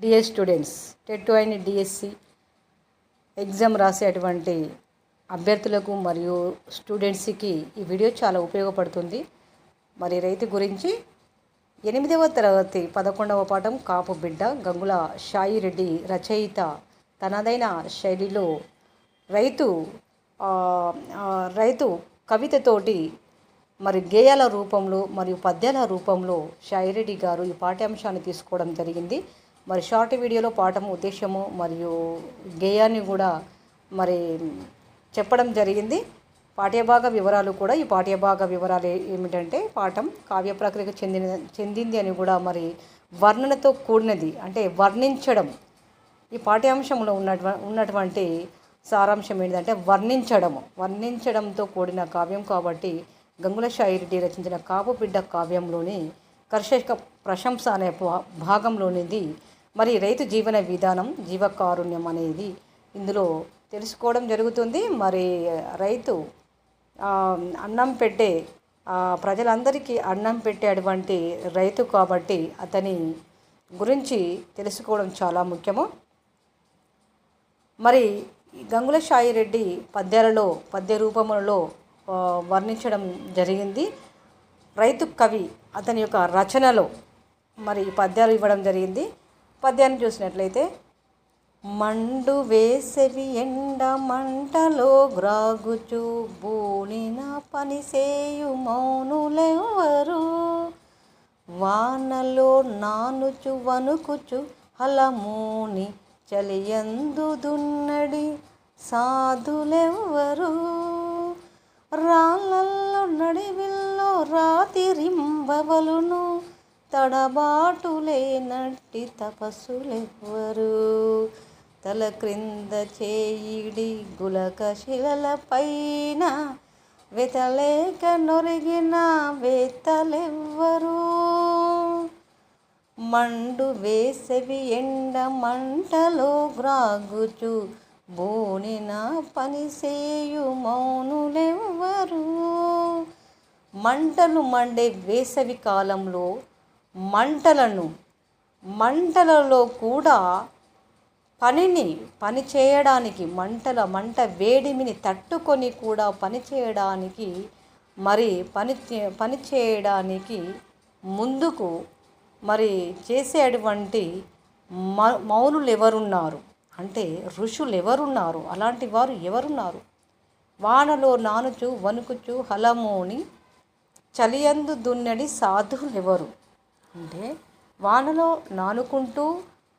DS students TET and DSC exam రాసేటువంటి అభ్యర్థులకు మరియు స్టూడెంట్స్కి ఈ వీడియో చాలా ఉపయోగపడుతుంది. మరి రైతు గురించి 8వ తరగతి 11వ పాఠం కాపు బిడ్డ గంగుల షాయిరెడ్డి రచయిత తనదైన శైలిలో రైతు కవితతోటి మరి గేయాల రూపంలో మరియు పద్యాల రూపంలో షాయిరెడ్డి గారు ఈ పాఠ్యాంశాన్ని తీసుకోవడం జరిగింది. మరి షార్ట్ వీడియోలో పాఠం ఉద్దేశము మరియు గేయాన్ని కూడా మరి చెప్పడం జరిగింది. పాఠ్యభాగ వివరాలు కూడా ఈ పాఠ్యభాగ వివరాలు ఏమిటంటే పాఠం కావ్య ప్రక్రియకు చెందింది అని కూడా మరి వర్ణనతో కూడినది, అంటే వర్ణించడం. ఈ పాఠ్యాంశంలో ఉన్నటువంటి సారాంశం ఏంటంటే వర్ణించడంతో కూడిన కావ్యం కాబట్టి గంగుల షాయిరెడ్డి రచించిన కాపు బిడ్డ కావ్యంలోని కర్షక ప్రశంస అనే భాగంలోనిది మరి రైతు జీవన విధానం, జీవకారుణ్యం అనేది ఇందులో తెలుసుకోవడం జరుగుతుంది. మరి రైతు అన్నం పెట్టే ప్రజలందరికీ అన్నం పెట్టేటువంటి రైతు కాబట్టి అతని గురించి తెలుసుకోవడం చాలా ముఖ్యము. మరి గంగుల షాయిరెడ్డి పద్య రూపములలో వర్ణించడం జరిగింది. రైతు కవి అతని యొక్క రచనలో మరి పద్యాలు ఇవ్వడం జరిగింది. పద్యాన్ని చూసినట్లయితే, మండు వేసవి ఎండ మంటలో గ్రాగుచు బూనిన పనిసేయు మౌనులెవరు, వానలో నానుచు వణుకుచు హలమూని చలియందు దున్నడి సాధులెవ్వరు, రాళ్ళల్లో నడివిల్లో రాతిరింబవలును తడబాటులేనట్టి తపస్సులెవ్వరు, తల క్రింద చేయిడి గులక శిలల పైన వెతలేక నొరిగిన వేతలెవ్వరు, మండు వేసవి ఎండ మంటలో గ్రాగుచు బోనిన పనిసేయు మౌనులెవ్వరు. మంటలు మండే వేసవి కాలంలో మంటలలో కూడా పని చేయడానికి మంట వేడిమిని తట్టుకొని కూడా పని చేయడానికి ముందుకు మరి చేసేటువంటి మౌనులు ఎవరున్నారు అంటే ఋషులు ఎవరున్నారు, అలాంటి వారు ఎవరున్నారు. వానలో నానుచు వణుకుచు హలమోని చలియందు దున్నడి సాధువులు ఎవరు అంటే వానలో నానుకుంటూ